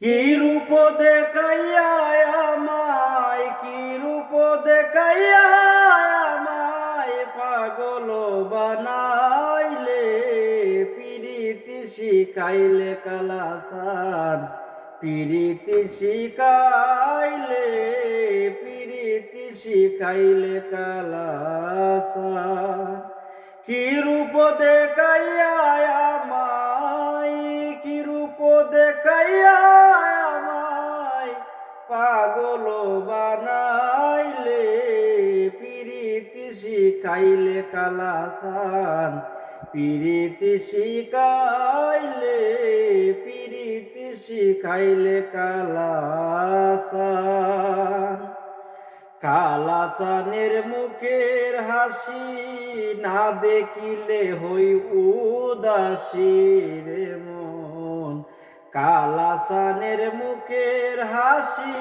কি রূপ দেখাইয়া আমায়, কি রূপ দেখাইয়া আমায় পাগল বানাইলে, পিরিতি শিখাইলে কালাসান, পিরিতি শিখাইলে, পিরিতি শিখাইলে কালাসান। কি রূপ দেখাইয়া আমায়, কি রূপ দেখাইয়া আমায় পাগল বানাইলে, পিরিতি শিখাইলে কালাসান, পিরিতি শিখাইলে, পিরিতি শিখাইলে কালাসান। কালাচানের মুখের হাসি না দেখিলে হই উদাসী রে মন, কালাচানের মুখের হাসি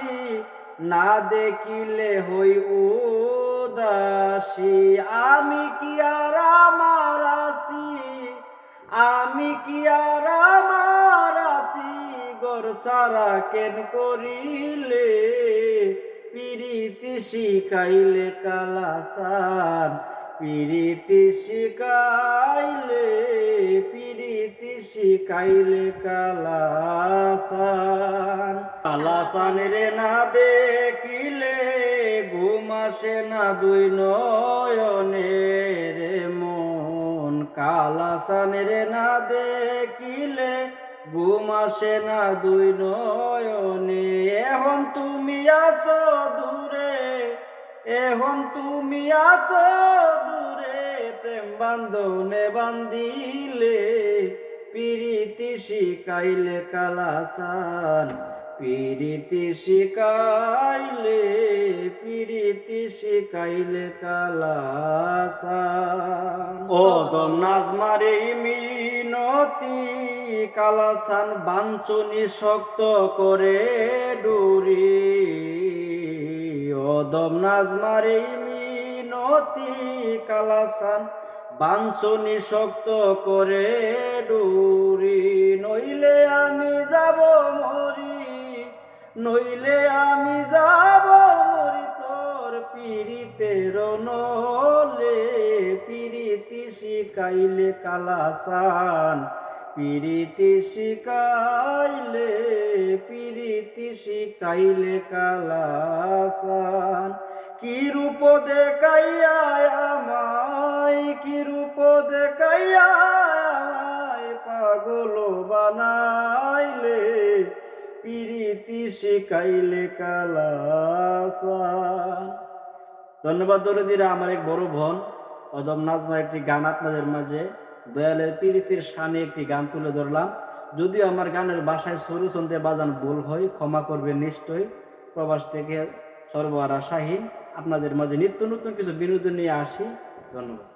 না দেখিলে হই উদাসী। আমি কি আর আমার আসি, আমি কি আর আমার আসি, গর সারা কেন করিলে, পিরিতি শিখাইলে কালাসান, পিরিতি শিখাইলে, পিরিতি শিখাইলে কালাসান। কালাসানের না দেখিলে ঘুম আসে না দুই নয়নের মন, কালাসানের না দেখিলে ঘুম আসে না দুই নয়নে। এখন তুমি আছো দূরে, এখন তুমি আছো দূরে, প্রেম বান্ধনে বান্ধিলে, পিরিতি শিখাইলে কালাসান, পিরিতি শিখাইলে, পিরিতি শিখাইলে কালাসান। ও দম নাজমারে মিনতি কালাসান, বাঞ্ছনি শক্ত করে ডুরি, ও দম নাজমারে মিনতি কালাসান, বাঞ্ছনি শক্ত করে ডুরি। নইলে আমি যাব মরি, নইলে আমি যাব মরি তোর পিরিতের নলে, পিরিতি শিখাইলে কালাসান, পিরিতি শিখাইলে, পিরিতি শিখাইলে কালাসান। কি রূপ দেখাইয়া আমায়, কি রূপ দেখাইয়া আমায় পাগল বানাইলে, পিরিতি শিখাইলে কালাসান। ধন্যবাদ দরদিরা। আমার এক বড় বোন অদম নাজমার একটি গান আপনাদের মাঝে দয়ালের পিরিতির শানে একটি গান তুলে ধরলাম। যদিও আমার গানের বাসায় সরু সন্ধ্যে বাজান ভুল হয়, ক্ষমা করবেন নিশ্চয়ই। প্রবাস থেকে সর্বহারা শাহীন আপনাদের মাঝে নিত্য নতুন কিছু বিনোদন নিয়ে আসি। ধন্যবাদ।